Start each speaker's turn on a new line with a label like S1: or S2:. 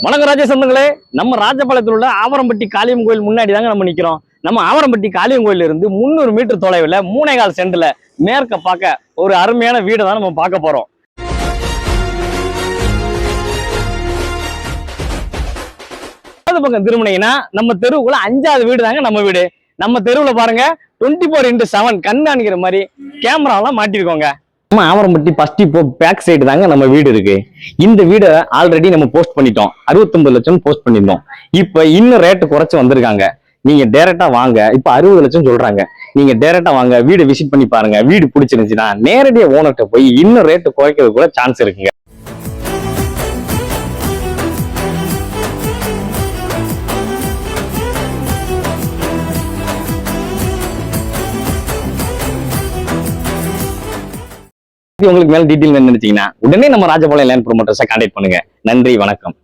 S1: வணக்கம் ராஜ சொந்தங்களே. நம்ம ராஜபாளையத்தில் உள்ள ஆவரம்பட்டி காளியம் கோயில் முன்னாடி தாங்க நம்ம நிக்கிறோம். நம்ம ஆவரம்பட்டி காளியம் கோயில இருந்து 300 மீட்டர் தொலைவில் 3.25 சென்ட்ல மேற்க பார்க்க ஒரு அருமையான வீடு தான் நம்ம பார்க்க போறோம். பக்கம் திரும்பினீங்கன்னா நம்ம தெருவுக்குள்ள 5வது வீடு தாங்க நம்ம வீடு. நம்ம தெருவுல பாருங்க 24x7 கண்காணிக்கிற மாதிரி கேமராலாம் மாட்டிருக்கோங்க. நம்ம ஆவரம்பட்டி ஃபர்ஸ்ட் இப்போ பேக் சைடு தாங்க நம்ம வீடு இருக்கு. இந்த வீடை ஆல்ரெடி நம்ம போஸ்ட் பண்ணிட்டோம். 69 லட்சம் போஸ்ட் பண்ணிருந்தோம். இப்ப இன்னும் ரேட்டு குறைச்சு வந்திருக்காங்க. நீங்க டைரக்டா வாங்க. இப்ப 60 லட்சம் சொல்றாங்க. நீங்க டைரக்டா வாங்க, வீடு விசிட் பண்ணி பாருங்க. வீடு பிடிச்சிருந்துச்சுன்னா நேரடியா ஓனர்கிட்ட போய் இன்னும் ரேட்டு குறைக்கிறது கூட சான்ஸ் இருக்குங்க. உங்களுக்கு மேல டீட்டெயில் நினைச்சீங்கன்னா உடனே நம்ம ராஜபாளையம் லேண்ட் ப்ரோமோட்டர்ஸை கான்டாக்ட் பண்ணுங்க. நன்றி, வணக்கம்.